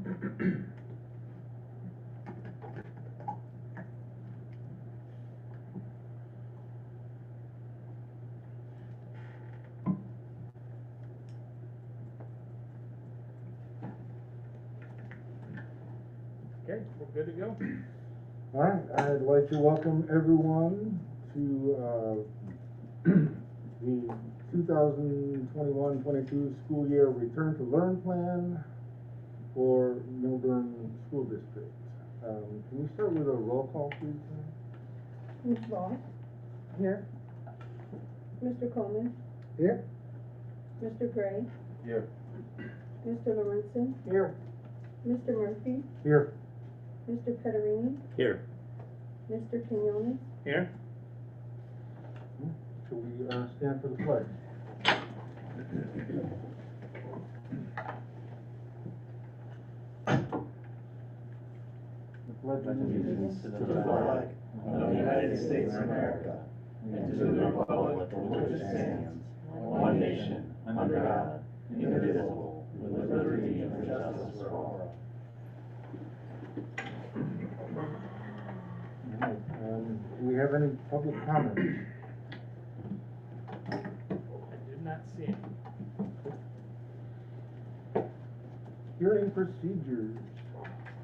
Okay, we're good to go. All right, I'd like to welcome everyone to the 2021-22 school year Return to Learn plan for Millburn School District. Can we start with a roll call, please? Ms. Moss? Here. Mr. Coleman? Here. Mr. Gray? Here. Mr. Lorenzen? Here. Mr. Murphy? Here. Mr. Pederini? Here. Mr. Quinones? Here. Shall we stand for the pledge? The pledge of allegiance to the flag of the United States of America, and to the republic for which it stands, one nation, under God, indivisible, with liberty and justice for all. All right, do we have any public comments? I did not see it. Hearing procedures.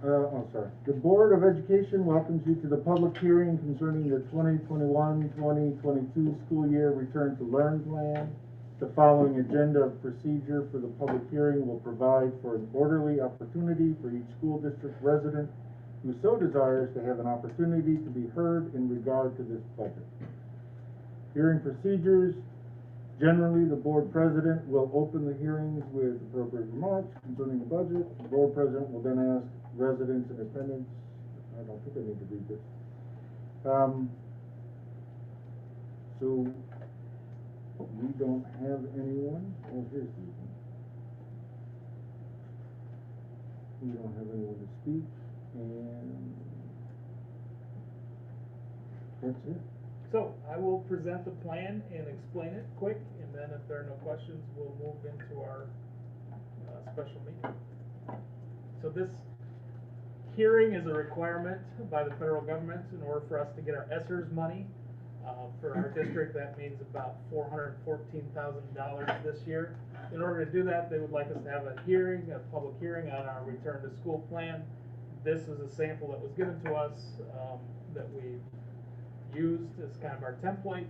Sorry. The Board of Education welcomes you to the public hearing concerning the 2021-2022 school year Return to Learn plan. The following agenda of procedure for the public hearing will provide for an orderly opportunity for each school district resident who so desires to have an opportunity to be heard in regard to this budget. Hearing procedures. Generally, the board president will open the hearings with appropriate remarks concerning the budget. The board president will then ask residents in attendance. I don't think I need to read this. So we don't have anyone. Oh, here's the one. We don't have anyone to speak, and that's it. So I will present the plan and explain it quick, and then if there are no questions, we'll move into our special meeting. So this hearing is a requirement by the federal government in order for us to get our ESSERS money. For our district, that means about $414,000 this year. In order to do that, they would like us to have a hearing, a public hearing on our return to school plan. This is a sample that was given to us that we used as kind of our template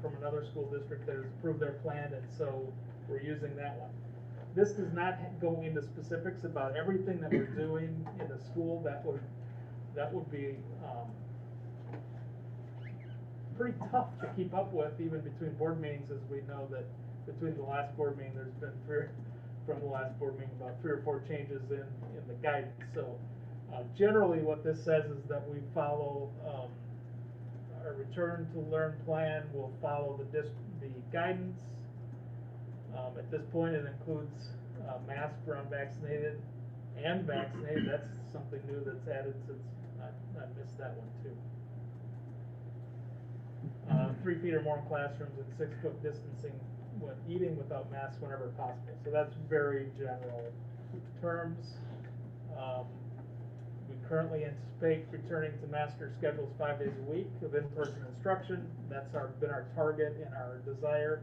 from another school district that has approved their plan, and so we're using that one. This does not go into specifics about everything that we're doing in the school. That would be pretty tough to keep up with, even between board meetings, as we know that between the last board meeting, there's been about 3 or 4 changes in the guidance. So generally what this says is that we follow our Return to Learn plan will follow the guidance. At this point, it includes masks for unvaccinated and vaccinated. That's something new that's added since I missed that one too. 3 feet or more in classrooms and 6 foot distancing when eating without masks whenever possible. So that's very general terms. We currently anticipate returning to master schedules 5 days a week of in-person instruction. That's been our target and our desire.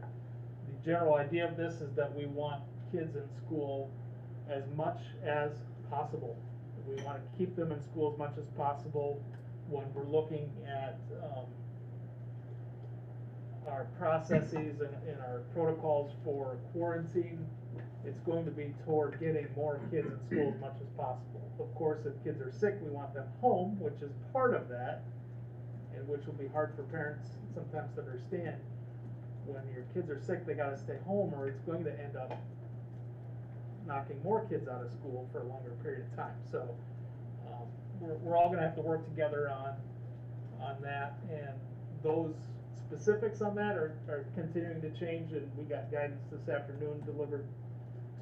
The general idea of this is that we want kids in school as much as possible. We want to keep them in school as much as possible. When we're looking at our processes and our protocols for quarantine, it's going to be toward getting more kids in school as much as possible. Of course, if kids are sick, we want them home, which is part of that, and which will be hard for parents sometimes to understand. When your kids are sick, they got to stay home, or it's going to end up knocking more kids out of school for a longer period of time. So we're all going to have to work together on that, and those specifics on that are continuing to change, and we got guidance this afternoon delivered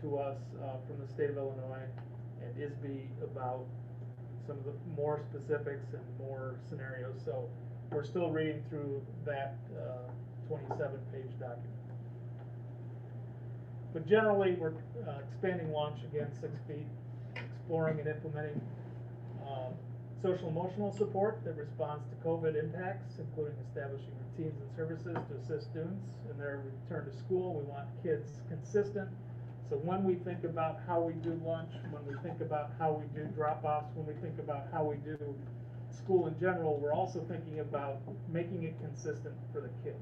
to us from the state of Illinois and ISB about some of the more specifics and more scenarios. So we're still reading through that 27-page document. But generally, we're expanding lunch again 6 feet, exploring and implementing social emotional support that responds to COVID impacts, including establishing routines and services to assist students in their return to school. We want kids consistent. So when we think about how we do lunch, when we think about how we do drop-offs, when we think about how we do school in general, we're also thinking about making it consistent for the kids.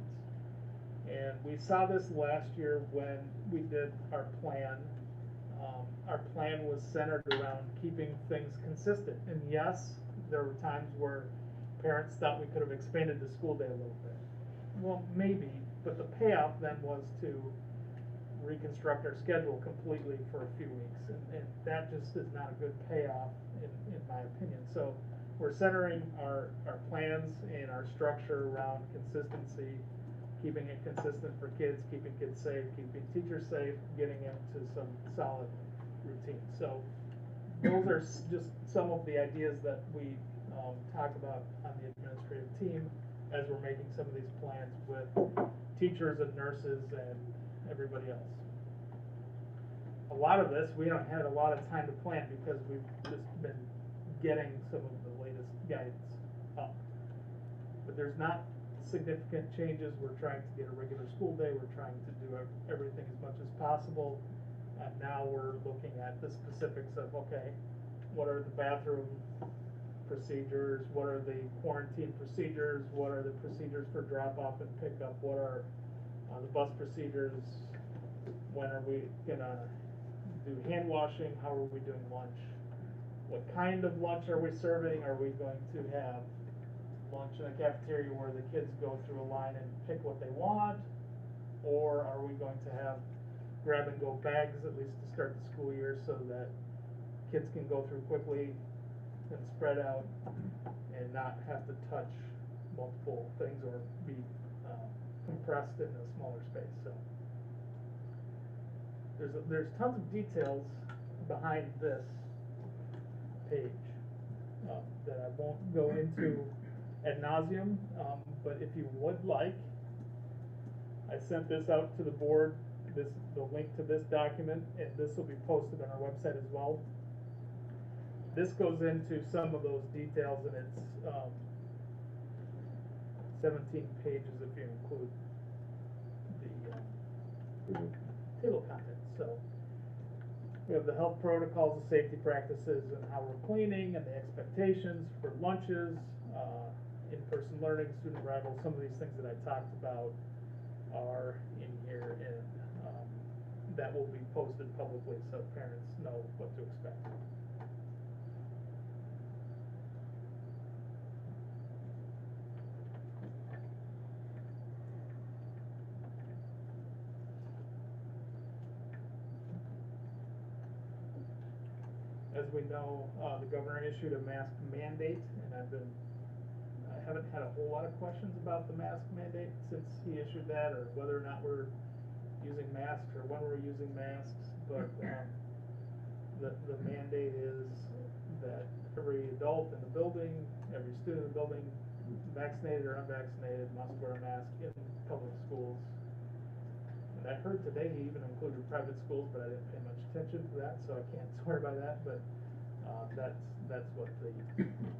And we saw this last year when we did our plan. Our plan was centered around keeping things consistent. And yes, there were times where parents thought we could have expanded the school day a little bit. Well, maybe, but the payoff then was to reconstruct our schedule completely for a few weeks. And that just is not a good payoff in my opinion. So we're centering our plans and our structure around consistency, keeping it consistent for kids, keeping kids safe, keeping teachers safe, getting into some solid routine. So those are just some of the ideas that we talk about on the administrative team as we're making some of these plans with teachers and nurses and everybody else. A lot of this, we haven't had a lot of time to plan because we've just been getting some of the latest guidance up. But there's not significant changes. We're trying to get a regular school day. We're trying to do everything as much as possible. And now we're looking at the specifics of, okay, what are the bathroom procedures? What are the quarantine procedures? What are the procedures for drop-off and pickup? What are the bus procedures? When are we gonna do hand washing? How are we doing lunch? What kind of lunch are we serving? Are we going to have lunch in a cafeteria where the kids go through a line and pick what they want? Or are we going to have grab-and-go bags, at least to start the school year, so that kids can go through quickly and spread out and not have to touch multiple things or be compressed in a smaller space? So there's tons of details behind this page that I won't go into ad nauseum, but if you would like, I sent this out to the board, the link to this document, and this will be posted on our website as well. This goes into some of those details, and it's 17 pages if you include the table of contents. So we have the health protocols, the safety practices, and how we're cleaning, and the expectations for lunches, in-person learning, student arrival. Some of these things that I talked about are in here, and that will be posted publicly so parents know what to expect. As we know, the governor issued a mask mandate, and I haven't had a whole lot of questions about the mask mandate since he issued that, or whether or not we're using masks or when we're using masks. But the mandate is that every adult in the building, every student in the building, vaccinated or unvaccinated, must wear a mask in public schools. And I heard today he even included private schools, but I didn't pay much attention to that, so I can't swear by that. But that's what the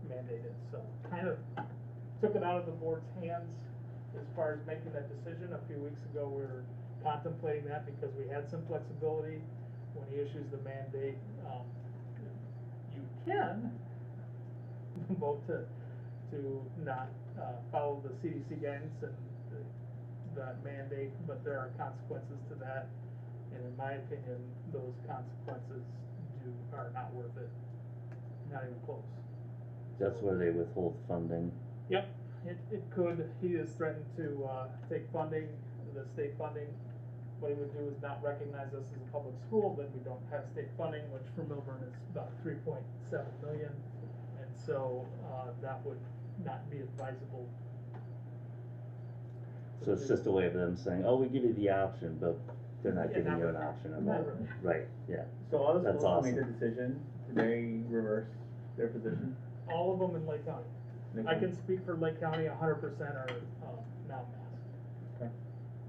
mandate is. So kind of took it out of the board's hands as far as making that decision. A few weeks ago, we were contemplating that because we had some flexibility. When he issues the mandate, you can vote to not follow the CDC guidance and the mandate, but there are consequences to that, and in my opinion, those consequences are not worth it, not even close. That's where they withhold funding. Yep, it could. He has threatened to take funding, the state funding. What he would do is not recognize us as a public school, then we don't have state funding, which for Millburn is about $3.7 million, and so that would not be advisable. So it's just a way of them saying, oh, we give you the option, but they're not giving you an option at all. Not really. Right, yeah. So all the That's schools that made awesome. the decision, did they reverse their position? All of them in Lake County. I can speak for Lake County, 100% are now masked. Okay.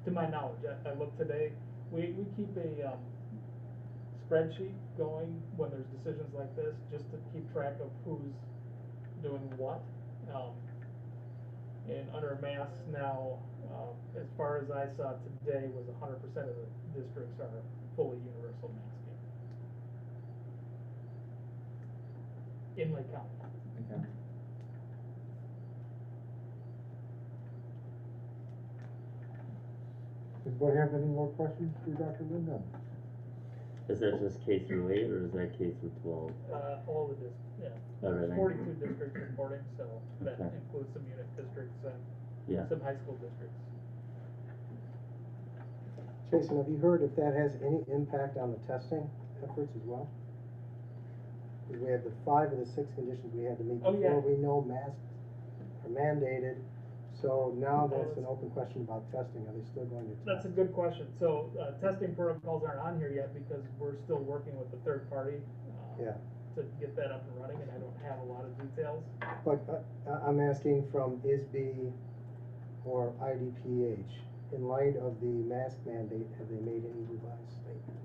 To my knowledge, I looked today, we keep a spreadsheet going when there's decisions like this, just to keep track of who's doing what. And under masks now, as far as I saw today, was 100% of the districts are fully universal masking. In Lake County. Okay. Does anybody have any more questions for Dr. Linda? Is that just K through 8 or is that K through 12? All the yeah. There's Everything. 42 districts reporting, so that Okay. includes some unit districts and Yeah. some high school districts. Jason, have you heard if that has any impact on the testing efforts as well? 'Cause we had the 5 of the 6 conditions we had to meet Oh, yeah. before we know masks are mandated. So now that's that's- an open question about testing. Are they still going to test? That's a good question. So, testing protocols aren't on here yet because we're still working with the third party, Yeah. to get that up and running, and I don't have a lot of details. But I'm asking from ISB or IDPH, in light of the mask mandate, have they made any revised statement?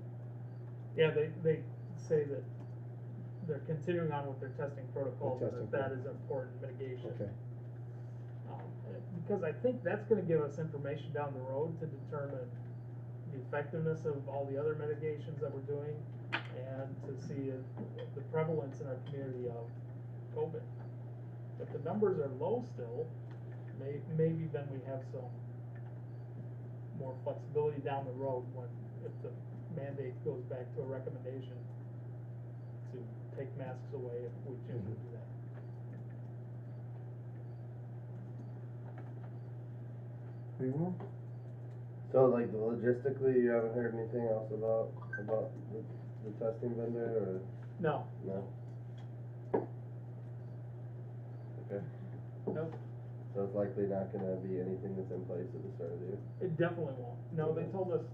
Yeah, they say that they're continuing on with their testing protocols, and testing that is important mitigation. Okay. Because I think that's gonna give us information down the road to determine the effectiveness of all the other mitigations that we're doing, and to see the prevalence in our community of COVID. If the numbers are low still, maybe then we have some more flexibility down the road when, if the mandate goes back to a recommendation to take masks away if we choose to do that. Any more? So like logistically, you haven't heard anything else about the testing vendor or No, no? Okay, nope, so it's likely not gonna be anything that's in place at the start of the year. it definitely won't. No, they told us,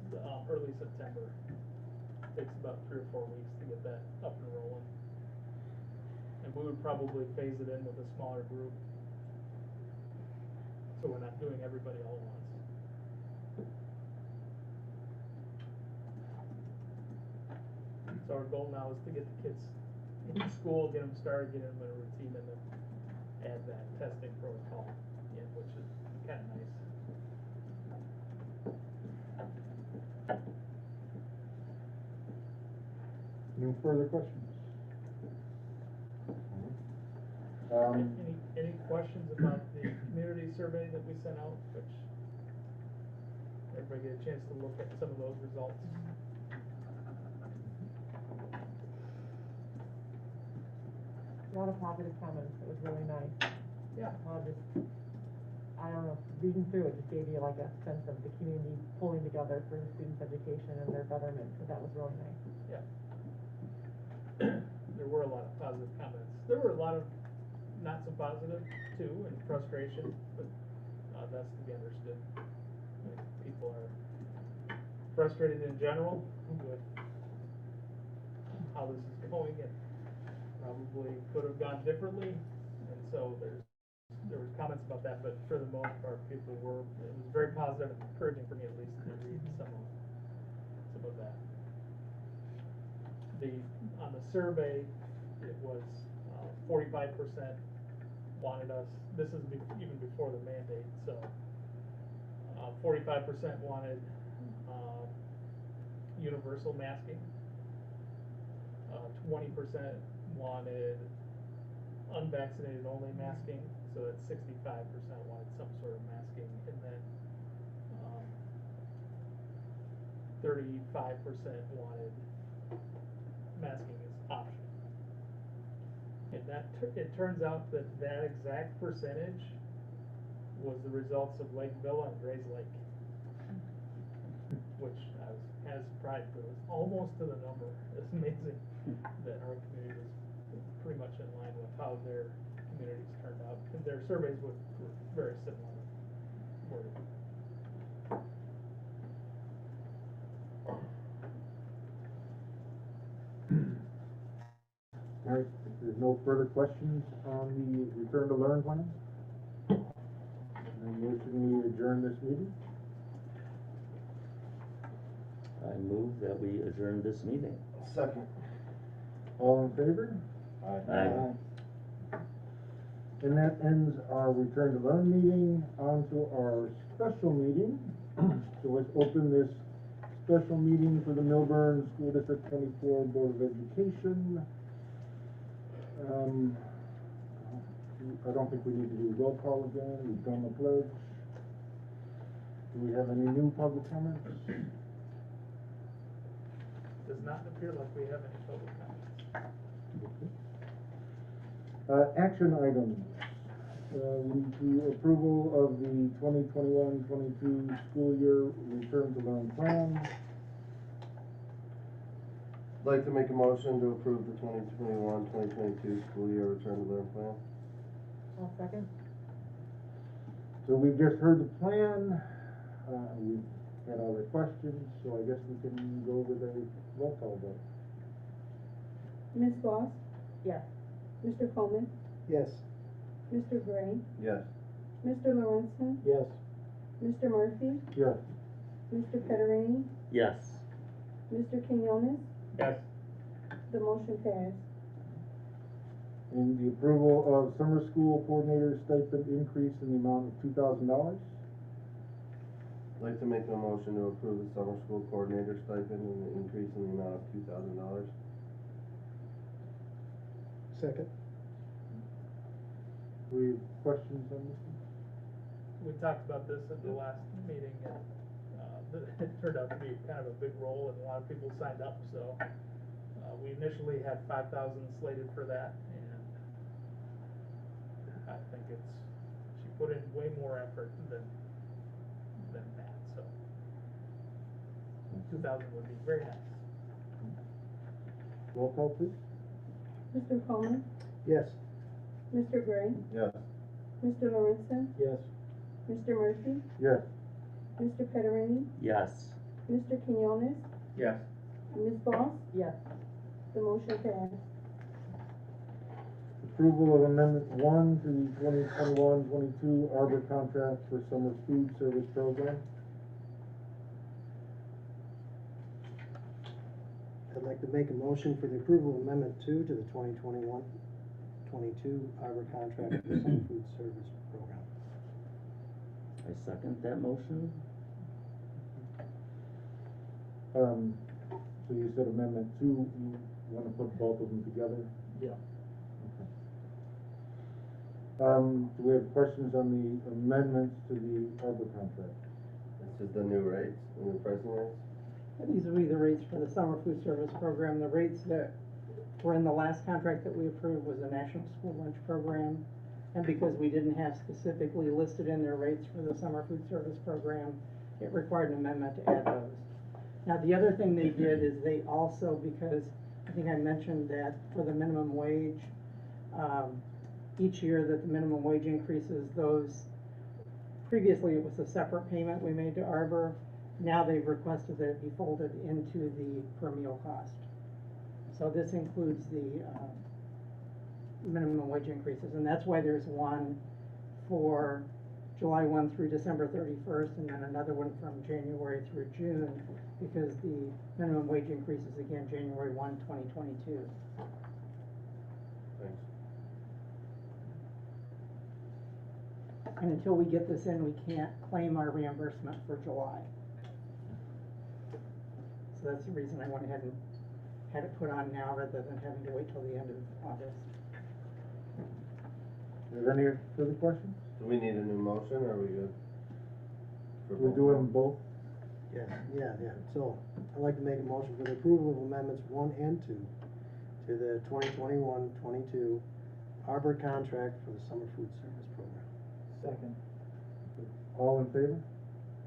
early September. Takes about 3 or 4 weeks to get that up and rolling. And we would probably phase it in with a smaller group. So we're not doing everybody all at once. So our goal now is to get the kids in school, get them started, get them in a routine, and then add that testing protocol in, which is kinda nice. No further questions? Any questions about the community survey that we sent out, which everybody get a chance to look at some of those results? A lot of positive comments, it was really nice. Yeah. I don't know, reading through it just gave you like a sense of the community pulling together for the students' education and their betterment, so that was really nice. Yeah. There were a lot of positive comments. There were a lot of not so positive too, and frustration, but, that's to be understood. I mean, people are frustrated in general with how this is going, and probably could have gone differently, and so there was comments about that, but for the most part, people were, it was very positive and encouraging for me at least to read some of that. On the survey, it was 45% wanted us, this is even before the mandate, so 45% wanted universal masking, 20% wanted unvaccinated only masking, so that's 65% wanted some sort of masking, and then 35% wanted masking is optional. And it turns out that exact percentage was the results of Lake Villa and Grays Lake, which I was kind of surprised, but it was almost to the number. It's amazing that our community was pretty much in line with how their communities turned out, and their surveys were very similar worded. All right, if there's no further questions on the return to learn plan, then motion we adjourn this meeting. I move that we adjourn this meeting. Second. All in favor? Aye. And that ends our return to learn meeting. On to our special meeting. So let's open this special meeting for the Millburn School District 24 Board of Education. I don't think we need to do roll call again. We've done the pledge. Do we have any new public comments? Does not appear like we have any public comments. Action items. We need to approval of the 2021-22 school year return to learn plan. I'd like to make a motion to approve the 2021-2022 school year return to learn plan. I'll second. So we've just heard the plan. We've had all the questions, so I guess we can go with a roll call vote. Ms. Boss? Yes. Mr. Coleman? Yes. Mr. Gray? Yes. Mr. Lorenzen? Yes. Mr. Murphy? Yes. Mr. Petterini? Yes. Mr. Quinones? Yes. The motion passed. And the approval of summer school coordinator stipend increase in the amount of $2,000. I'd like to make a motion to approve the summer school coordinator stipend and the increase in the amount of $2,000. Second. We have questions on this? We talked about this at the last meeting, and, it turned out to be kind of a big role, and a lot of people signed up, so, we initially had 5,000 slated for that, and I think she put in way more effort than that, so 2,000 would be very nice. Roll call, please. Mr. Coleman? Yes. Mr. Gray? Yes. Mr. Lorenzen? Yes. Mr. Murphy? Yes. Mr. Petterini? Yes. Mr. Quinones? Yes. Ms. Boss? Yes. The motion passed. Approval of Amendment 1 to the 2021-22 Arbor contract for summer food service program. I'd like to make a motion for the approval of Amendment 2 to the 2021-22 Arbor contract for summer food service program. I second that motion. So you said Amendment 2, you want to put both of them together? Yeah. Do we have questions on the amendments to the Arbor contract? This is the new rates, the new pricing rates. These will be the rates for the summer food service program. The rates that were in the last contract that we approved was a national school lunch program. And because we didn't have specifically listed in their rates for the summer food service program, it required an amendment to add those. Now, the other thing they did is they also, because I think I mentioned that for the minimum wage, each year that the minimum wage increases, those, previously it was a separate payment we made to Arbor. Now they've requested that it be folded into the per meal cost. So this includes the minimum wage increases, and that's why there's one for July 1 through December 31st, and then another one from January through June, because the minimum wage increases again January 1, 2022. Thanks. And until we get this in, we can't claim our reimbursement for July. So that's the reason I went ahead and had it put on now rather than having to wait till the end of August. Is there any further questions? Do we need a new motion, or are we good? For We're both? doing both. Yes, yeah. So, I'd like to make a motion for the approval of amendments 1 and 2 to the 2021-22 Arbor contract for the summer food service program. Second. All in favor?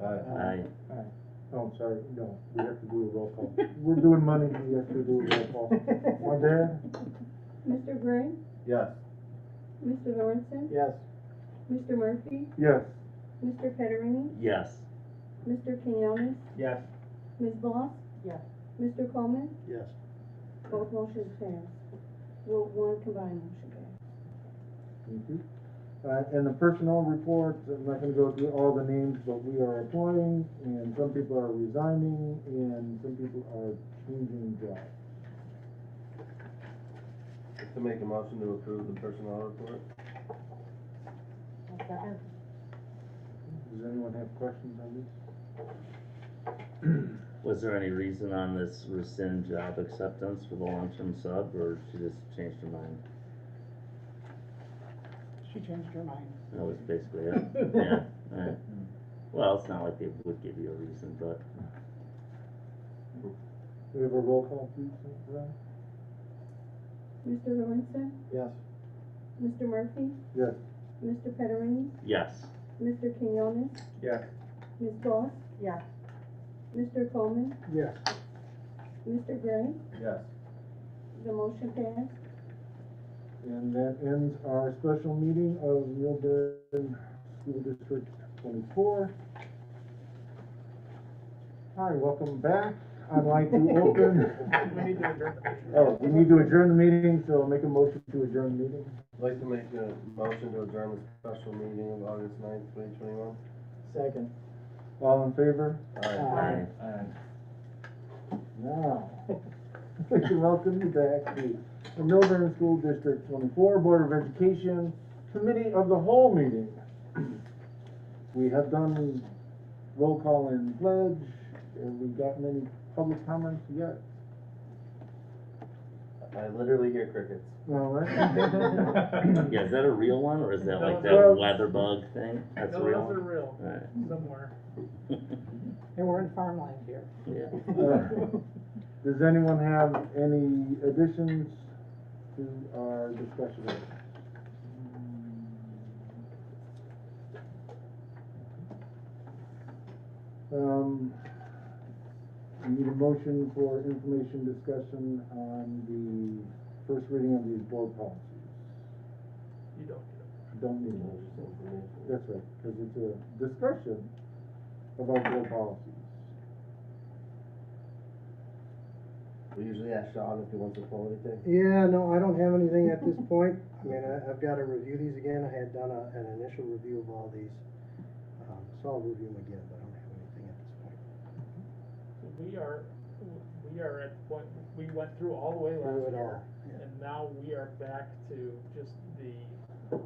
Aye. Aye. Oh, sorry, no, we have to do a roll call. We're doing money, we have to do a roll call. My bad? Mr. Gray? Yes. Mr. Lorenzen? Yes. Mr. Murphy? Yes. Mr. Petterini? Yes. Mr. Quinones? Yes. Ms. Boss? Yes. Mr. Coleman? Yes. Both motions passed. Well, one combined motion passed. Thank you. And the personnel report, I'm not gonna go through all the names, but we are applying, and some people are resigning, and some people are changing jobs. like to make a motion to approve the personnel report. I'll second. Does anyone have questions on this? Was there any reason on this rescind job acceptance for the long-term sub, or she just changed her mind? She changed her mind. That was basically it, yeah, alright. Well, it's not like they would give you a reason, but, We have a roll call, please, Ron? Mr. Lorenzen, Yes. Mr. Murphy, Yes. Mr. Federini, yes. Mr. Quinones, Yes. Ms. Boss, Yes. Mr. Coleman, Yes. Mr. Gray, Yes. the motion passed. And that ends our special meeting of Millburn School District 24. Hi, welcome back. I'd like to open. We need to adjourn the meeting. Oh, we need to adjourn the meeting, so I'll make a motion to adjourn the meeting. I'd like to make a motion to adjourn the special meeting of August 9th, 2021. Second. All in favor? Aye. Now, I'd like to welcome you back to the Millburn School District 24 Board of Education Committee of the Whole meeting. We have done roll call and pledge. Have we gotten any public comments yet? I literally hear crickets. All right. Yeah, is that a real one, or is that like that Well- weather bug thing? That's a No, real those are one? real, Alright. somewhere. And we're in farmland here. Yeah. Does anyone have any additions to our discussion? We need a motion for information discussion on the first reading of these board policies. You don't need them. Don't need a motion. That's right, because it's a discussion about board policies. We usually ask Sean if he wants to pull anything. Yeah, no, I don't have anything at this point. I mean, I've got to review these again. I had done an initial review of all these. So I'll review them again, but I don't have anything at this point. We are at the point, we went through all the way Through last it year, all, yeah. and now we are back to just the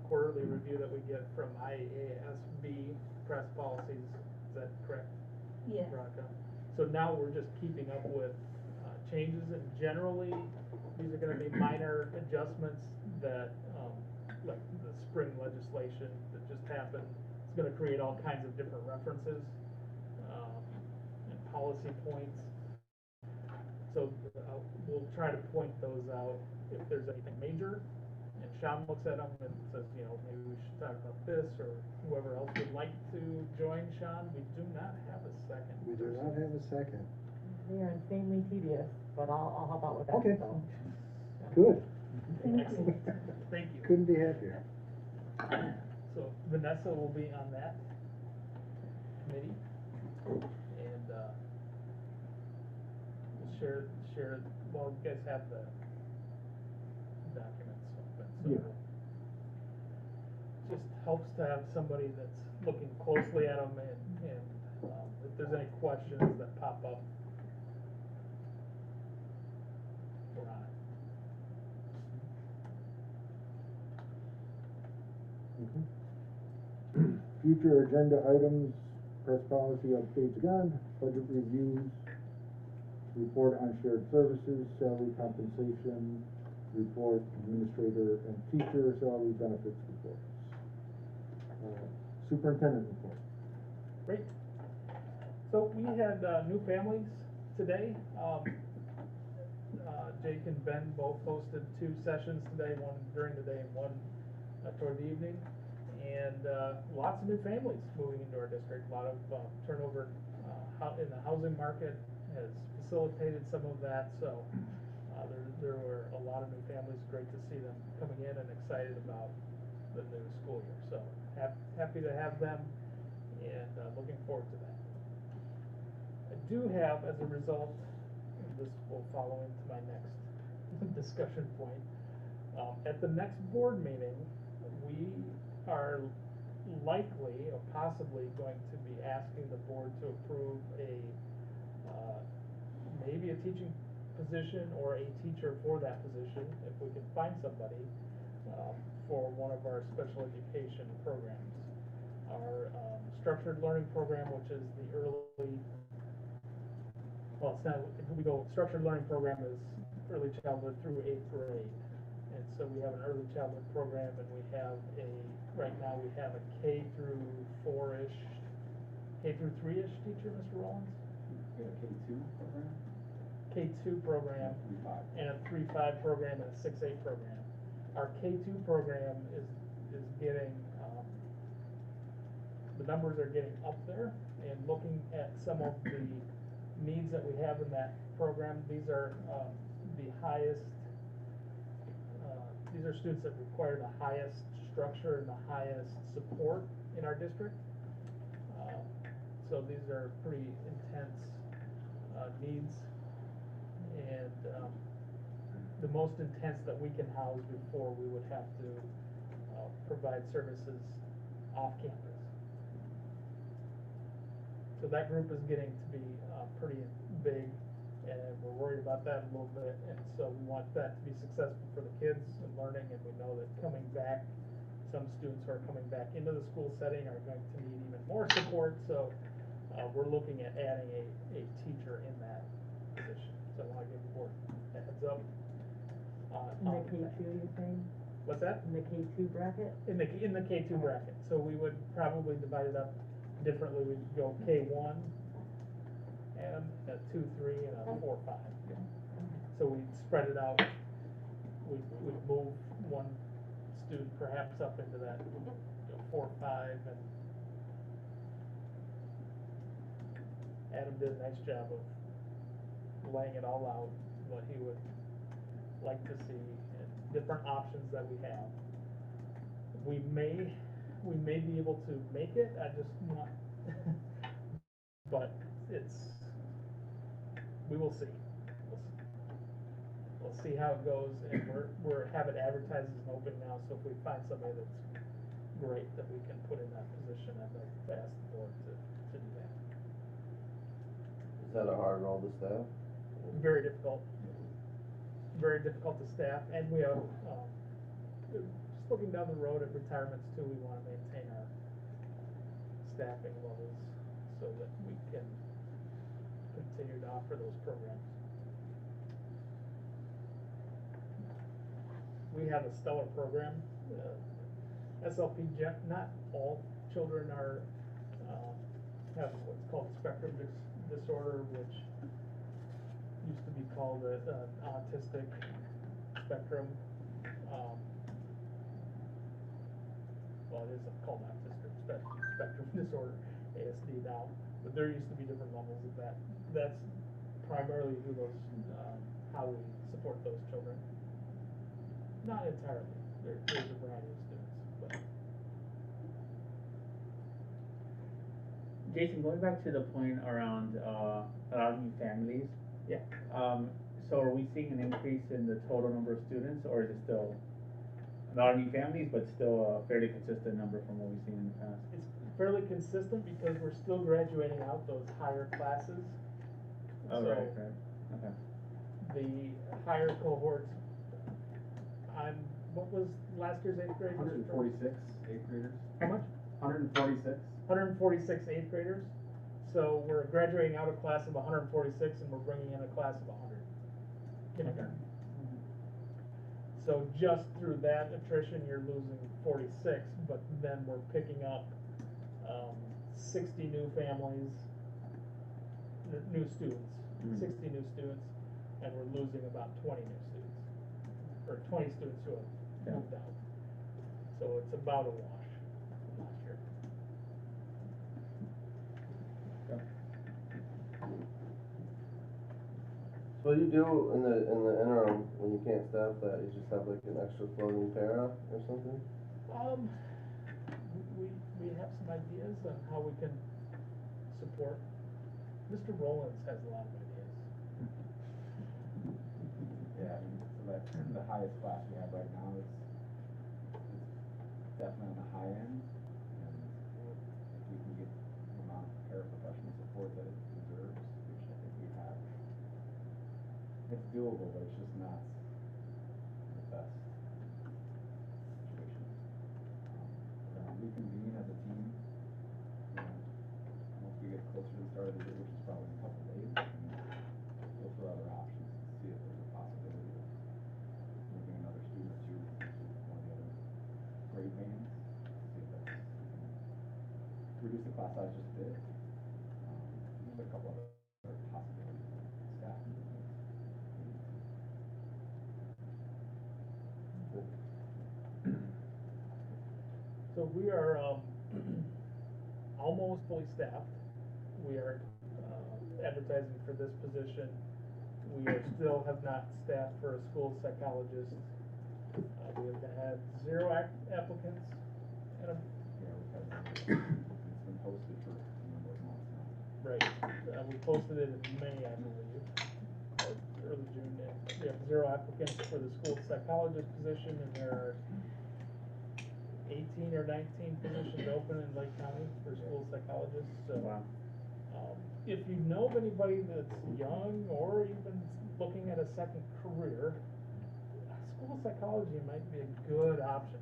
quarterly review that we get from IASB press policies. Is that correct? Yes. Veronica? So now we're just keeping up with changes, and generally, these are gonna be minor adjustments that, like the spring legislation that just happened. It's gonna create all kinds of different references, and policy points. So we'll try to point those out if there's anything major, and Sean looks at them and says, you know, maybe we should talk about this, or whoever else would like to join Sean. We do not have a second. We do not have a second. They are insanely tedious, but I'll help out with that, Okay. so. Good. Thank you. Excellent. Thank you. Couldn't be happier. So Vanessa will be on that committee, and, we'll share, well, you guys have the documents open, so. Yeah. Just helps to have somebody that's looking closely at them, and, if there's any questions that pop up, we're on it. Future agenda items, press policy updates again, budget reviews, report on shared services, salary compensation, report administrator and teacher salary benefits reports. Superintendent report. Great. So we had, new families today. Jake and Ben both hosted 2 sessions today, one during the day and one toward the evening. And, lots of new families moving into our district. A lot of, turnover, in the housing market has facilitated some of that, so, there were a lot of new families. Great to see them coming in and excited about the new school year. So, happy to have them, and, looking forward to that. I do have, as a result, and this will follow into my next discussion point, at the next board meeting, we are likely or possibly going to be asking the board to approve maybe a teaching position or a teacher for that position, if we can find somebody, for one of our special education programs. Our structured learning program, which is the early, well, it's not, we go, structured learning program is early childhood through 8th grade. And so we have an early childhood program, and we have right now we have a K through 4-ish, K through 3-ish teacher, Mr. Rollins? We have a K2 program? K2 program, 3-5. and a 3-5 program, and a 6-8 program. Our K2 program is getting, the numbers are getting up there, and looking at some of the needs that we have in that program, these are the highest, these are students that require the highest structure and the highest support in our district. So these are pretty intense needs, and the most intense that we can house before we would have to provide services off campus. So that group is getting to be pretty big, and we're worried about that a little bit, and so we want that to be successful for the kids and learning, and we know that coming back, some students who are coming back into the school setting are going to need even more support, so we're looking at adding a teacher in that position. So I want to give the board a heads up. In the K2, you're saying? What's that? In the K2 bracket? In the K2 bracket, so we would probably divide it up differently. We'd go K1 and a 2-3 and a 4-5. So we'd spread it out. We'd move one student perhaps up into that 4-5, and Adam did a nice job of laying it all out, what he would like to see, and different options that we have. We may be able to make it, I just want, but we will see. We'll see how it goes, and we're have it advertised as an open now, so if we find somebody that's great that we can put in that position, I'd like to ask the board to do that. Is that a hard role to staff? Very difficult. Very difficult to staff, and we have, just looking down the road at retirements too, we wanna maintain our staffing levels so that we can continue to offer those programs. We have a stellar program, SLP, not all children are, have what's called spectrum disorder, which used to be called autistic spectrum. Well, it is called autistic spectrum disorder, ASD now, but there used to be different levels of that. That's primarily who those, how we support those children. Not entirely, there's a variety of students, but. Jason, going back to the point around allowing families. Yeah. So are we seeing an increase in the total number of students, or is it still not new families, but still a fairly consistent number from what we've seen in the past? It's fairly consistent because we're still graduating out those higher classes. Oh, So right, okay. the higher cohorts, what was last year's 8th grade? 146 8th graders. How much? 146. 146 8th graders. So we're graduating out a class of 146, and we're bringing in a class of 100 kindergarten. So just through that attrition, you're losing 46, but then we're picking up 60 new families, new students, 60 new students, and we're losing about 20 new students, or 20 students who have moved out. So it's about a wash from last year. So what you do in the interim, when you can't staff that, you just have like an extra floating para or something? We have some ideas on how we can support. Mr. Rollins has a lot of ideas. Yeah, I mean, so that the highest class we have right now is definitely on the high end, and if we can get the amount of paraprofessional support that it deserves, which I think we have. it's doable, but it's just not the best situation. We're gonna reconvene as a team, once we get closer to the start of the year, which is probably in a couple of days, and look for other options, see if there's a possibility of moving another student or two to one of the other grade bands, see if that's, reduce the class size just a bit. There's a couple other possibilities, staff movements. So we are, almost fully staffed. We are, advertising for this position. We are still have not staffed for a school psychologist. We have had 0 applicants, and Yeah, it's been posted for a number of months now. right, we posted it in May, I believe, or early June. We have 0 applicants for the school psychologist position, and there are 18 or 19 positions open in Lake County for school psychologists, so. Wow. If you know of anybody that's young or even looking at a second career, school psychology might be a good option.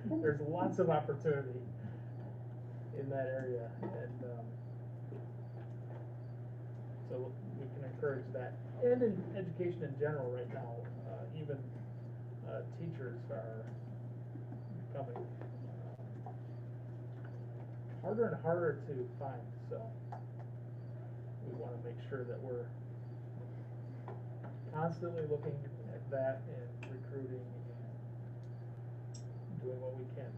There's lots of opportunity in that area, and so we can encourage that. And in education in general right now, even teachers are becoming harder and harder to find, so we want to make sure that we're constantly looking at that and recruiting and doing what we can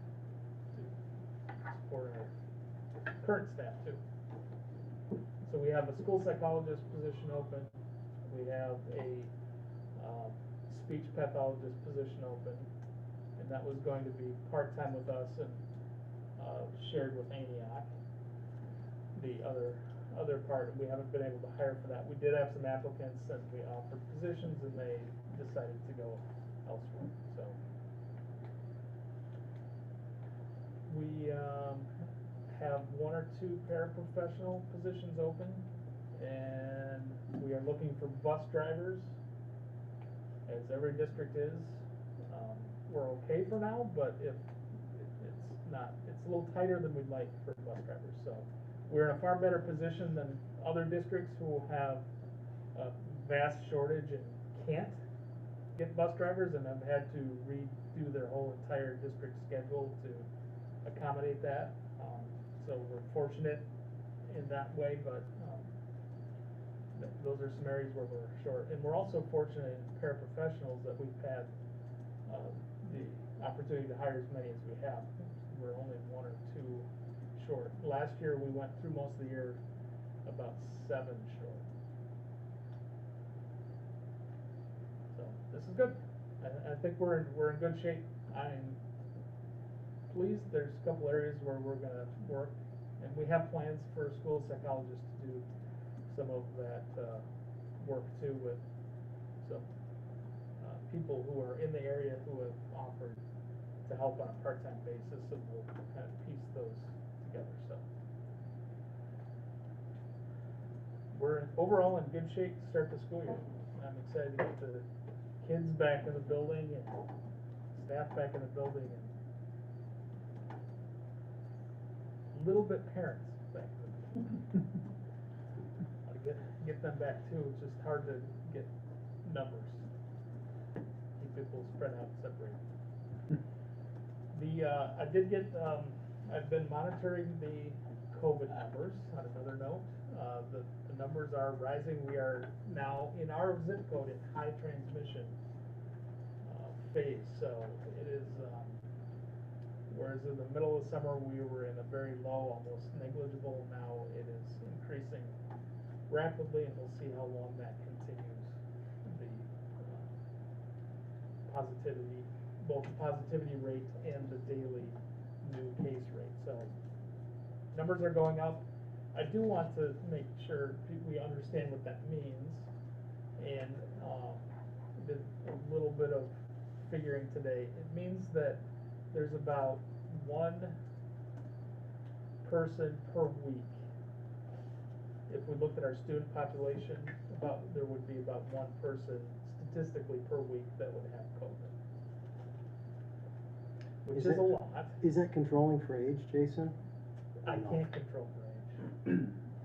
to support our current staff too. So we have a school psychologist position open. We have a speech pathologist position open, and that was going to be part-time with us and shared with Antioch. The other part, we haven't been able to hire for that. We did have some applicants and we offered positions and they decided to go elsewhere, so. We have 1 or 2 paraprofessional positions open, and we are looking for bus drivers, as every district is. We're okay for now, but if it's not, it's a little tighter than we'd like for bus drivers, so. We're in a far better position than other districts who have a vast shortage and can't get bus drivers and have had to redo their whole entire district schedule to accommodate that. So we're fortunate in that way, but those are some areas where we're short. And we're also fortunate in paraprofessionals that we've had the opportunity to hire as many as we have. We're only 1 or 2 short. Last year, we went through most of the year about 7 short. So this is good. I think we're in good shape. I'm pleased. There's a couple areas where we're gonna work, and we have plans for school psychologists to do some of that work too with some people who are in the area who have offered to help on a part-time basis, and we'll kind of piece those together, so. We're overall in good shape to start the school year. I'm excited to get the kids back in the building and staff back in the building and a little bit parents back in the building. Get them back too, it's just hard to get numbers. Keep people spread out, separated. I did get, I've been monitoring the COVID numbers on another note. The numbers are rising. We are now in our zip code in high transmission phase. So it is, whereas in the middle of summer we were in a very low, almost negligible, now it is increasing rapidly, and we'll see how long that continues. The positivity, both the positivity rate and the daily new case rate. So numbers are going up. I do want to make sure we understand what that means, and did a little bit of figuring today. It means that there's about 1 person per week. If we looked at our student population, there would be about one person statistically per week that would have COVID. Which Is is a it- lot. Is that controlling for age, Jason? I No. can't control for age.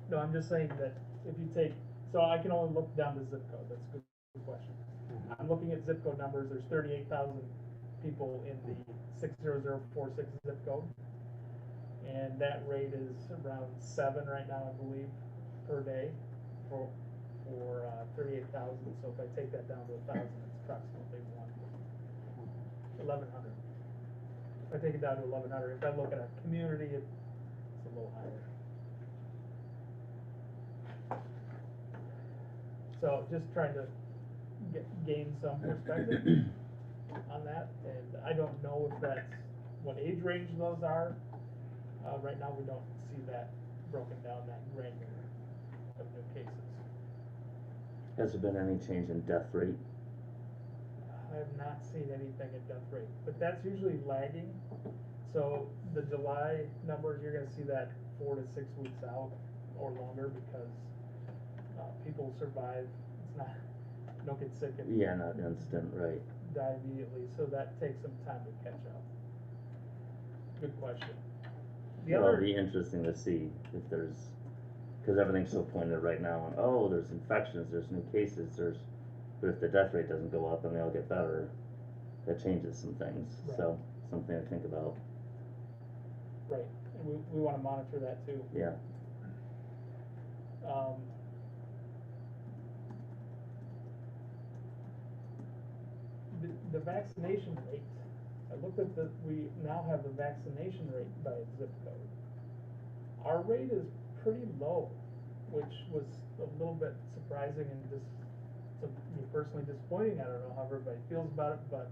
No, I'm just saying that if you take, so I can only look down to zip code, that's a good question. I'm looking at zip code numbers, there's 38,000 people in the 60046 zip code. And that rate is around 7 right now, I believe, per day for 38,000. So if I take that down to 1,000, it's approximately 1,100. If I take it down to 1,100, if I look at our community, it's a little higher. So just trying to gain some perspective on that, and I don't know if that's what age range those are. Right now, we don't see that broken down, that granular of new cases. Has there been any change in death rate? I have not seen anything at death rate, but that's usually lagging. So the July numbers, you're gonna see that 4 to 6 weeks out or longer because people survive. It's not, don't get sick and Yeah, not instant, right. die immediately, so that takes some time to catch up. Good question. The Well, other, it'll be interesting to see if there's, because everything's so pointed right now on, oh, there's infections, there's new cases, but if the death rate doesn't go up and they all get better, that changes some things, so, something to think about, right, and we wanna monitor that too. yeah. The vaccination rate, I looked at we now have the vaccination rate by zip code. Our rate is pretty low, which was a little bit surprising and me personally disappointing. I don't know how everybody feels about it, but,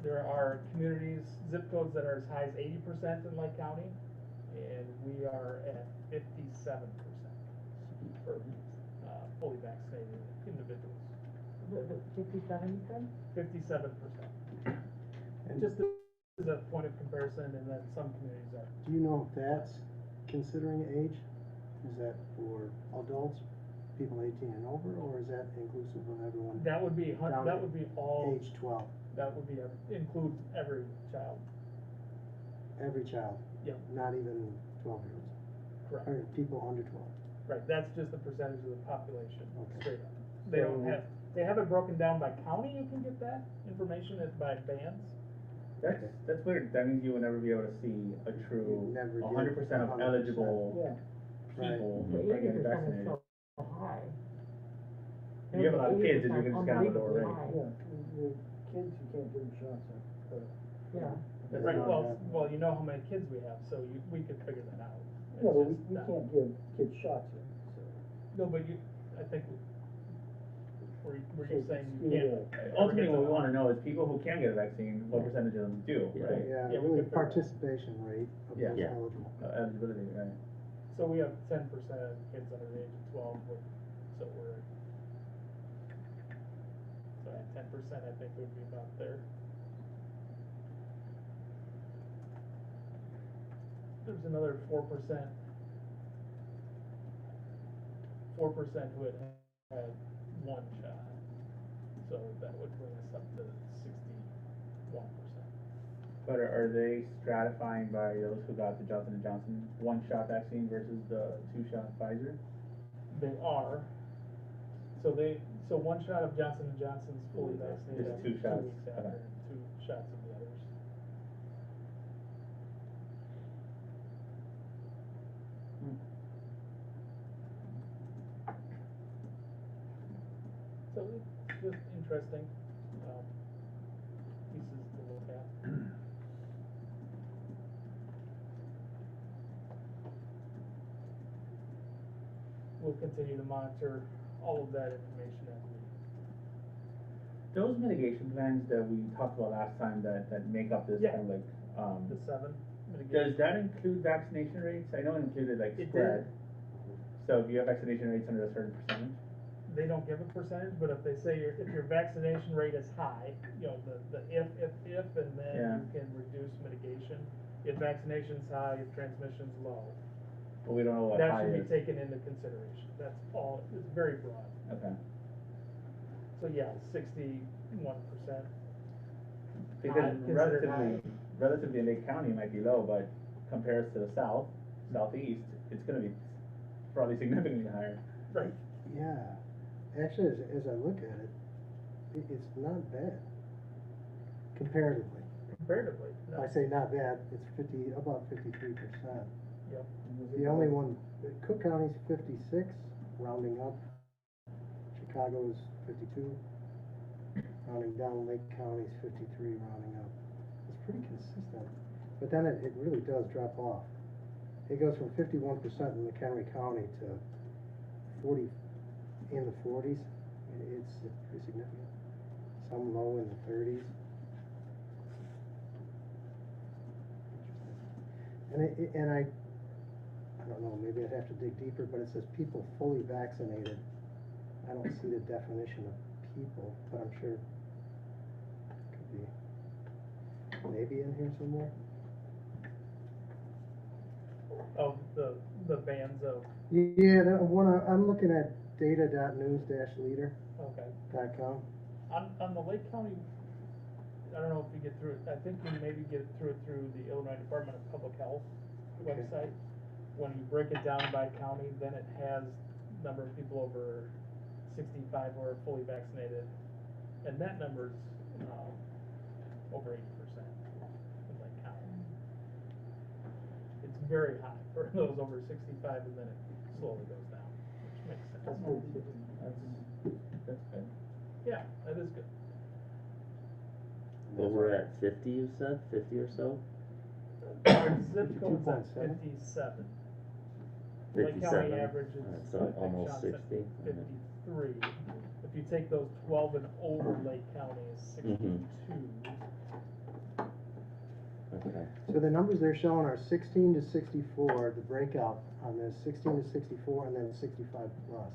there are communities, zip codes that are as high as 80% in Lake County, and we are at 57% for, fully vaccinated individuals. 57, you said? 57%. And Just as a point of comparison, and then some communities are. do you know if that's considering age? Is that for adults, people 18 and over, or is that inclusive of everyone? That would be, Down that to would be all, Age 12, that would be, includes every child. every child, Yep, not even 12-year-olds, correct. or people under 12. Right, that's just the percentage of the population, Okay. straight up. They don't have, they have it broken down by county, you can get that information, by bands. That's weird, that means you will never be able to see a true You never get 100% of 100%. eligible Right. people The are 80% getting is vaccinated. so high. If you have a lot of kids, then you can just count the lower rate. Your kids, you can't give them shots Yeah. That's Right, not- well, you know how many kids we have, so we could figure that out. It's Yeah, but just we not- can't give kids shots yet, so. No, but I think, were you saying you Yeah. can't? Ultimately, what we wanna know is people who can get a vaccine, what percentage of them do, Yeah. right? Yeah, Yeah, we really could figure it out. participation rate of Yeah. those Yeah. eligible. Eligibility, right? So we have 10% of kids under the age of 12, so at 10%, I think would be about there. There's another 4%. 4% who had had one shot, so that would bring us up to 61%. But are they stratifying by those who got the Johnson & Johnson one-shot vaccine versus the two-shot Pfizer? They are. So one shot of Johnson & Johnson's fully vaccinated. Just two after shots, weeks after, okay. and 2 shots of the others. So it's just interesting, pieces to look at. We'll continue to monitor all of that information as we. Those mitigation plans that we talked about last time that make up this Yeah. kind of like, The 7 does mitigation. that include vaccination rates? I know it included like It spread. did. So if you have vaccination rates under a certain percentage, They don't give a percentage, but if they say if your vaccination rate is high, you know, the if, and then Yeah. you can reduce mitigation. If vaccination's high, if transmission's low, But we don't know what That high should is. be taken into consideration, that's all, it's very broad. Okay. So yeah, 61%. Because Considered relatively in Lake County it might be low, but compared to the southeast, it's gonna be probably significantly higher. Right. Yeah, actually, as I look at it, it's not bad comparatively. Comparatively, no. I say not bad, it's about 53%. Yep. The only one, Cook County's 56, rounding up. Chicago's 52, rounding down. Lake County's 53, rounding up. It's pretty consistent, but then it really does drop off. It goes from 51% in McHenry County to 40, in the 40s. It's pretty significant. Some low in the 30s. And I don't know, maybe I'd have to dig deeper, but it says people fully vaccinated. I don't see the definition of people, but I'm sure it could be maybe in here somewhere. Of the bands of, Yeah, that one, I'm looking at data.news-leader.com. Okay. On the Lake County, I don't know if you get through it, I think you maybe get through it through the Illinois Department of Public Health Okay. website. When you break it down by county, then it has number of people over 65 who are fully vaccinated, and that number's over 80% in Lake County. It's very high for those over 65, and then it slowly goes down, which makes sense. That's good. That's good. Yeah, that is good. But we're at 50, you said, 50 or so? Our zip code's at 52.7. 57. Lake County 57. average is, Alright, so I think almost Sean said 60. 53. If you take those 12 and over, Lake County is 62. Okay. So the numbers they're showing are 16 to 64, the breakout on this, 16 to 64, and then 65 plus.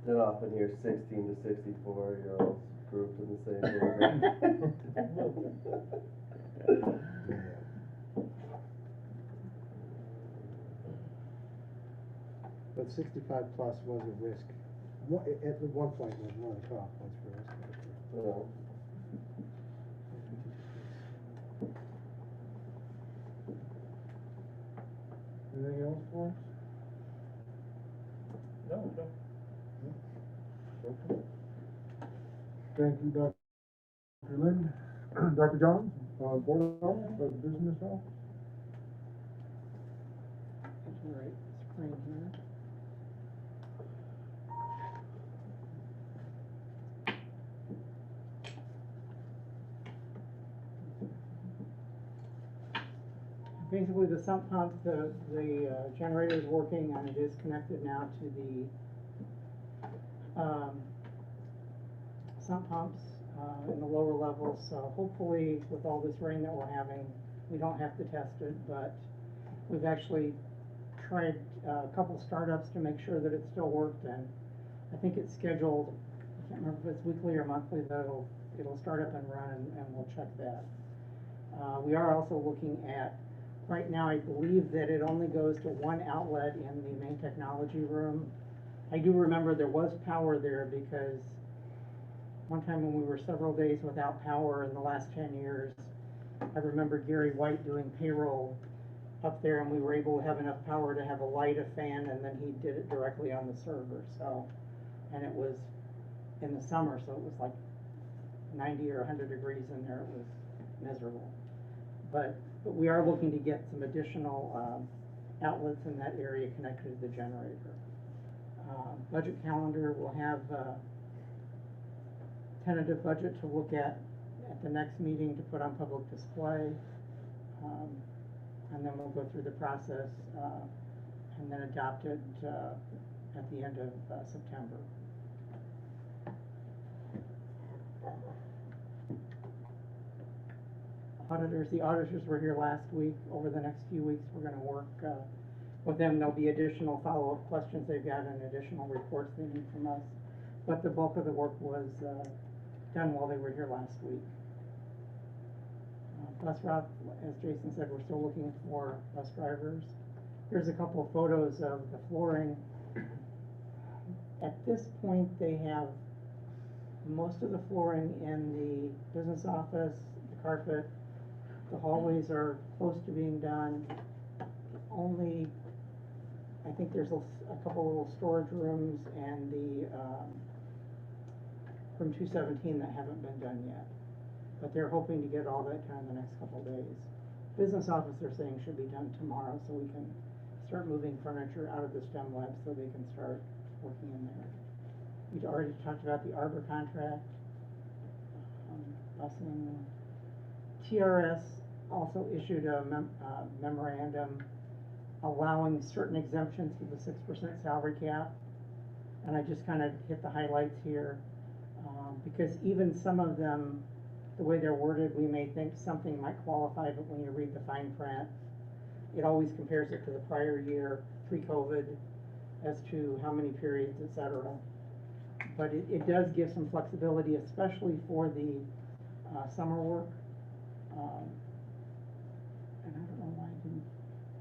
Then often hear 16 to 64-year-olds grouped in the same neighborhood. But 65 plus was a risk. At one point, it was one of the cutoff points for risk factor. Well, Anything else for us? No, no. Okay. Thank you, Dr. Lind. Dr. Johns, Board of Health, Business Health. All right, screen here. Basically, the sump pump, the generator is working and it is connected now to the sump pumps in the lower levels. So hopefully, with all this rain that we're having, we don't have to test it, but we've actually tried a couple startups to make sure that it still worked, and I think it's scheduled, I can't remember if it's weekly or monthly, that it'll start up and run, and we'll check that. We are also looking at, right now I believe that it only goes to one outlet in the main technology room. I do remember there was power there because one time when we were several days without power in the last 10 years, I remember Gary White doing payroll up there, and we were able to have enough power to have a light, a fan, and then he did it directly on the server. So, and it was in the summer, so it was like 90 or 100 degrees in there. It was miserable. But we are looking to get some additional outlets in that area connected to the generator. Budget calendar, we'll have tentative budget to look at the next meeting to put on public display. And then we'll go through the process and then adopt it at the end of September. Auditors, the auditors were here last week. Over the next few weeks, we're going to work with them. There'll be additional follow-up questions they've got and additional reports they need from us. But the bulk of the work was, done while they were here last week. Bus route, as Jason said, we're still looking for bus drivers. Here's a couple of photos of the flooring. At this point, they have most of the flooring in the business office, the carpet. The hallways are close to being done. Only, I think there's a couple little storage rooms and the, room 217 that haven't been done yet. But they're hoping to get all that done in the next couple of days. Business office, they're saying, should be done tomorrow, so we can start moving furniture out of the STEM lab so they can start working in there. We'd already talked about the Arbor contract. Busing. TRS also issued a memorandum allowing certain exemptions to the 6% salary cap. And I just kind of hit the highlights here, because even some of them, the way they're worded, we may think something might qualify, but when you read the fine print, it always compares it to the prior year, pre-COVID, as to how many periods, et cetera. But it does give some flexibility, especially for the summer work. And I don't know why I didn't,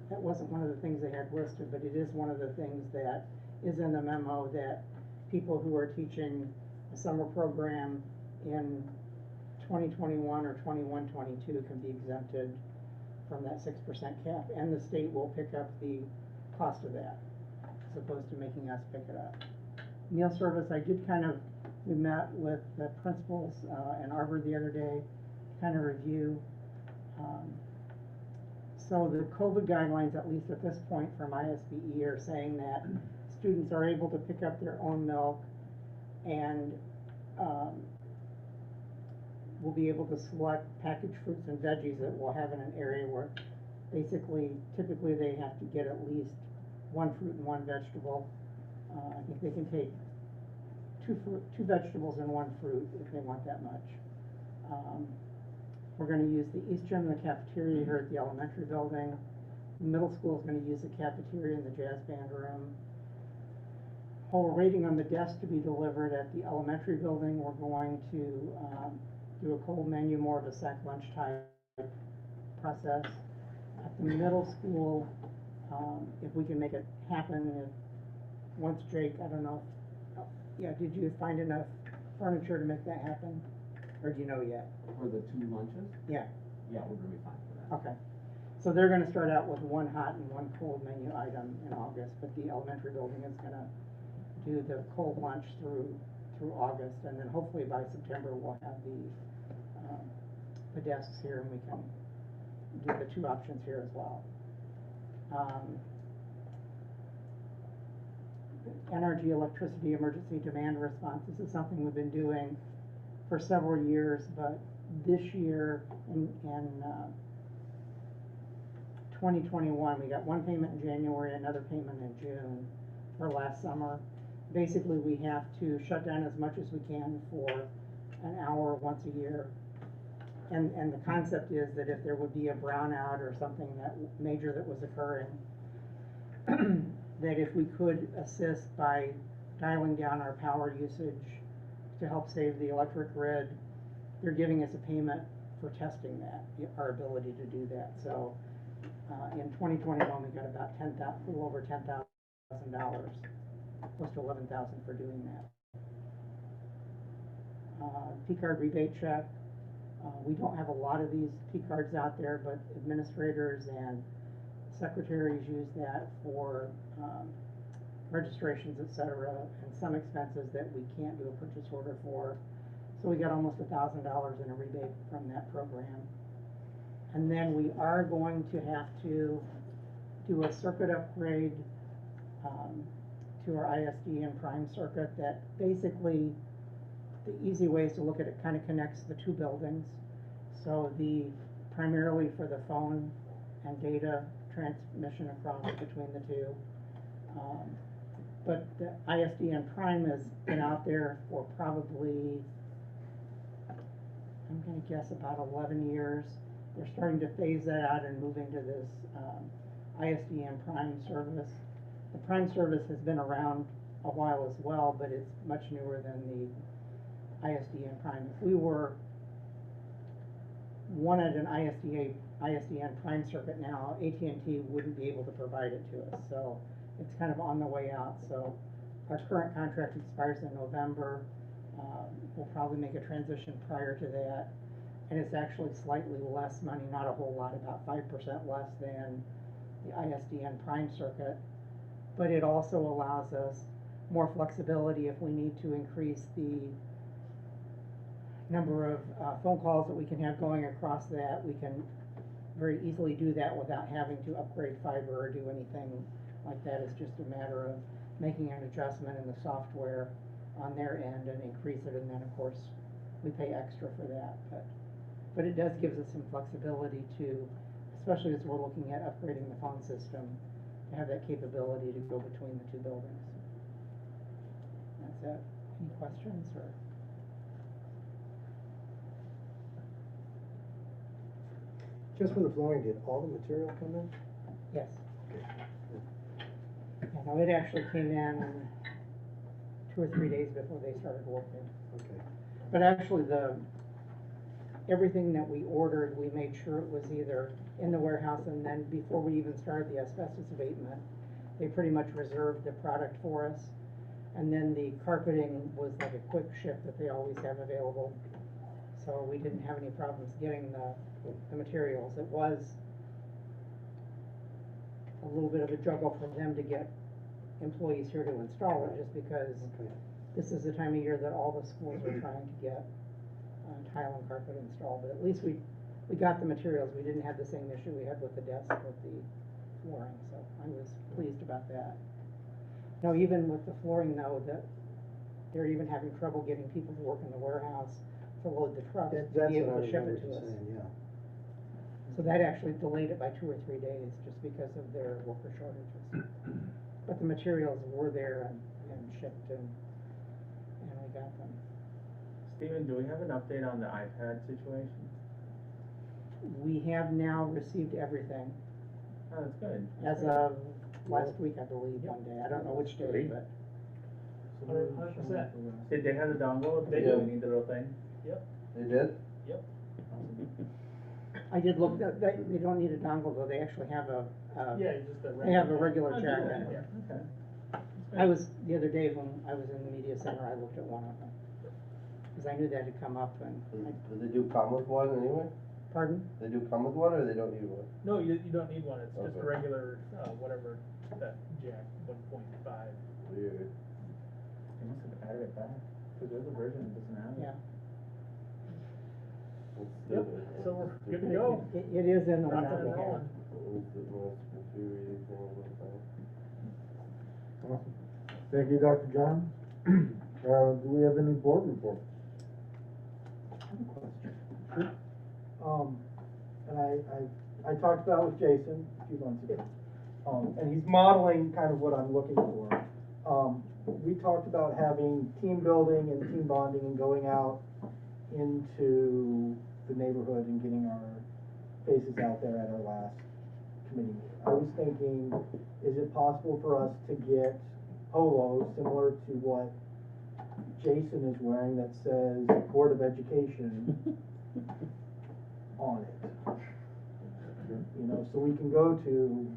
that wasn't one of the things they had listed, but it is one of the things that is in the memo, that people who are teaching a summer program in 2021 or 21-22 can be exempted from that 6% cap, and the state will pick up the cost of that, as opposed to making us pick it up. Meal service, we met with the principals in Arbor the other day, kind of review. So the COVID guidelines, at least at this point from ISBE, are saying that students are able to pick up their own milk and will be able to select packaged fruits and veggies that we'll have in an area where typically they have to get at least one fruit and one vegetable. I think they can take two vegetables and one fruit if they want that much. We're going to use the East Gym and the cafeteria here at the elementary building. The middle school is going to use the cafeteria and the jazz band room. Whole rating on the desk to be delivered at the elementary building. We're going to do a cold menu, more of a sack lunch type process. At the middle school, if we can make it happen, once Jake, I don't know, did you find enough furniture to make that happen? Or do you know yet? For the 2 lunches? Yeah. Yeah, we're gonna be fine for that. Okay. So they're gonna start out with one hot and one cold menu item in August, but the elementary building is gonna do the cold lunch through August, and then hopefully by September we'll have the desks here and we can do the 2 options here as well. Energy, electricity, emergency demand response. This is something we've been doing for several years, but this year in 2021, we got one payment in January, another payment in June for last summer. Basically, we have to shut down as much as we can for an hour once a year. And the concept is that if there would be a brownout or something that major that was occurring, that if we could assist by dialing down our power usage to help save the electric grid, they're giving us a payment for testing that, our ability to do that. So in 2021, we got about a little over $10,000, close to $11,000 for doing that. P-card rebate check. We don't have a lot of these P-cards out there, but administrators and secretaries use that for registrations, et cetera, and some expenses that we can't do a purchase order for. So we got almost $1,000 in a rebate from that program. And then we are going to have to do a circuit upgrade to our ISD and Prime circuit that basically, the easy way is to look at it, kind of connects the 2 buildings. So primarily for the phone and data transmission across between the 2. But the ISD and Prime has been out there for probably, I'm going to guess about 11 years. They're starting to phase that out and move into this ISDN Prime service. The Prime service has been around a while as well, but it's much newer than the ISDN Prime. If we wanted an ISDN Prime circuit now, AT&T wouldn't be able to provide it to us, so it's kind of on the way out. So our current contract expires in November. We'll probably make a transition prior to that, and it's actually slightly less money, not a whole lot, about 5% less than the ISDN Prime circuit, but it also allows us more flexibility if we need to increase the number of phone calls that we can have going across that. We can very easily do that without having to upgrade fiber or do anything like that. It's just a matter of making an adjustment in the software on their end and increase it, and then of course we pay extra for that. But it does give us some flexibility to, especially as we're looking at upgrading the phone system, to have that capability to go between the two buildings. That's it. Any questions or? Just for the flooring, did all the material come in? Yes. Yeah, no, it actually came in 2 or 3 days before they started working. Okay. But actually everything that we ordered, we made sure it was either in the warehouse, and then before we even started the asbestos abatement, they pretty much reserved the product for us. And then the carpeting was like a quick ship that they always have available. So we didn't have any problems getting the materials. It was a little bit of a juggle for them to get employees here to install it, just because this is the time of year that all the schools are trying to get tile and carpet installed. But at least we got the materials. We didn't have the same issue we had with the desk with the flooring, so I was pleased about that. No, even with the flooring though, that they're even having trouble getting people to work in the warehouse to load the trucks to That's be able what I to ship remember it to you us. saying, yeah. So that actually delayed it by 2 or 3 days just because of their worker shortages. But the materials were there and shipped and we got them. Stephen, do we have an update on the iPad situation? We have now received everything Oh, that's good. as of last week, I believe, one day. I don't know which day, but 100%. Did they have the dongle? They Do do. we need the little thing? Yep, They did? yep. I did look, they don't need a dongle though. They actually have Yeah, just a regular. they have a regular Oh, jack cool. in it. Yeah. Okay. I was, the other day when I was in the media center, I looked at one of them. Cause I knew that had come up and, Do they do come with one anyway? pardon? They do come with one or they don't need one? No, you don't need one, it's just a Okay. regular, whatever, that jack, 1.5. Weird. They must have added it back, because there's a version that doesn't have it. Yeah. Yep, so we're good to go. It is in the ones that we Rocking and have. rolling. Awesome. Thank you, Dr. John. Do we have any board reports? I have a question. And I talked about it with Jason a few months ago. And he's modeling kind of what I'm looking for. We talked about having team building and team bonding and going out into the neighborhood and getting our faces out there at our last committee meeting. I was thinking, is it possible for us to get polos similar to what Jason is wearing that says Board of Education on it? You know, so we can go to, you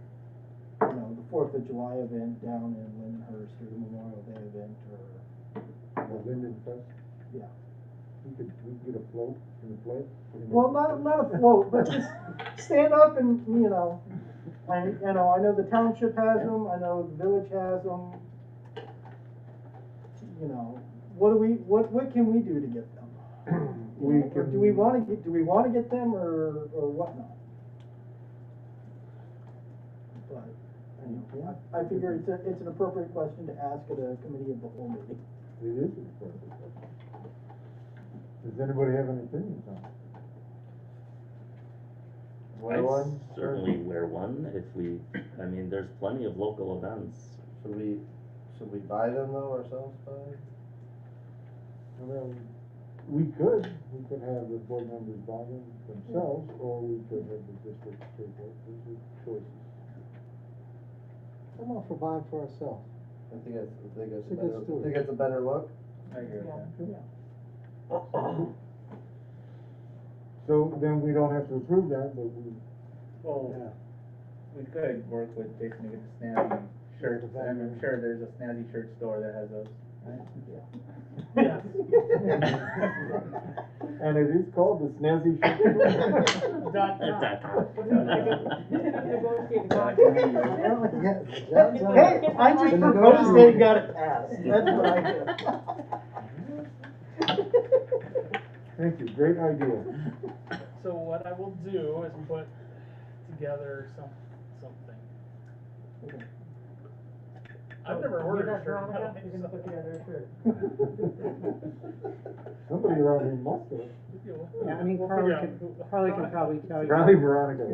know, the 4th of July event down in Lindenhurst or the Memorial Day event or, The Linden Fest? yeah. We could get a float in the float? Well, not a float, but just stand up and, you know, I know the township has them, I know the village has them. You know, what can we do to get them? Or do we wanna get them or whatnot? But, anyway, I figure it's an appropriate question to ask at a committee of the whole meeting. It is an important question. Does anybody have any opinions on it? Wear one? I'd certainly wear one if we, I mean, there's plenty of local events. Should we buy them though ourselves, buy? Well, we could have the board members buy them themselves, or we could have the district pay for it. Those are choices. I'm all for buying for ourselves. I think it's It's a good story. think it's a better look. I agree with Yeah, that. yeah. So then we don't have to approve that, but we, Well, Yeah. we could work with Jason to get the snazzy shirts, and I'm sure there's a snazzy shirt store that has those, right? Yes. and it is called the Snazzy Shirt. Hey, I just proposed it and got it passed, that's what I did. Thank you, great idea. So what I will do is put together something. I've never ordered a shirt. in my life, You're gonna put so- together a shirt. Somebody around here must have. Yeah, I mean, We'll Carly figure could, out who- Carly can probably tell you. Probably Veronica.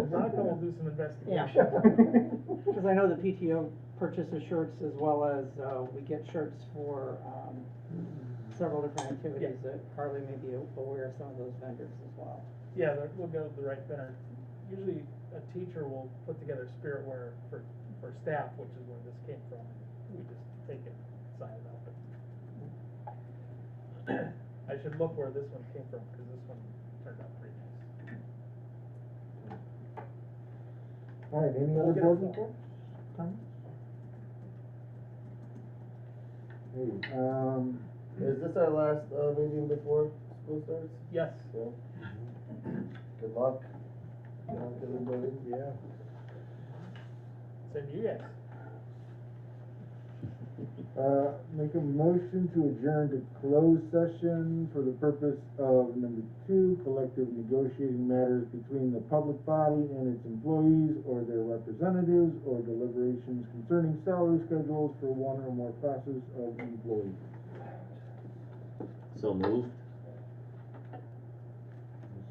Veronica will do some Yeah. investigation. Cause I know the PTO purchases shirts as well as, we get shirts for, several different activities that Carly may be aware of some of those vendors as well. Yeah, we'll go with the right vendor. Usually a teacher will put together spirit wear for staff, which is where this came from. We just take it, sign it up. I should look where this one came from, cause this one turned out pretty nice. All right, any other We'll get board it. reports? Comments? Hey, Is this our last, meeting before school starts? Yes. Yeah. Good luck. Good luck, everybody. Yeah. Same to you guys. Make a motion to adjourn to closed session for the purpose of number 2, collective negotiating matters between the public body and its employees or their representatives, or deliberations concerning salary schedules for one or more classes of employees. So moved.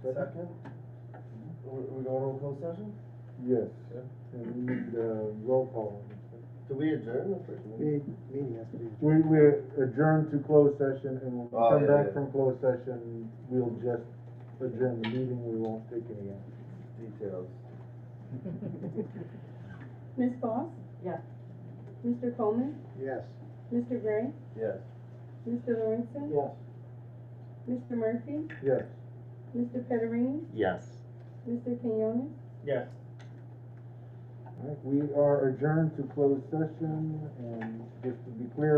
Second? We going to closed session? Yes, and we need roll call. Do we adjourn the first meeting? Meeting has to be. We adjourn to closed session, and when we Oh, come yeah, back yeah. from closed session, we'll just adjourn the meeting, we won't take any action. Details. Ms. Foss? Yes. Mr. Coleman? Yes. Mr. Gray? Yes. Mr. Lorenzen? Yes. Mr. Murphy? Yes. Mr. Federini? Yes. Mr. Quinones? Yes. All right, we are adjourned to closed session, and just to be clear,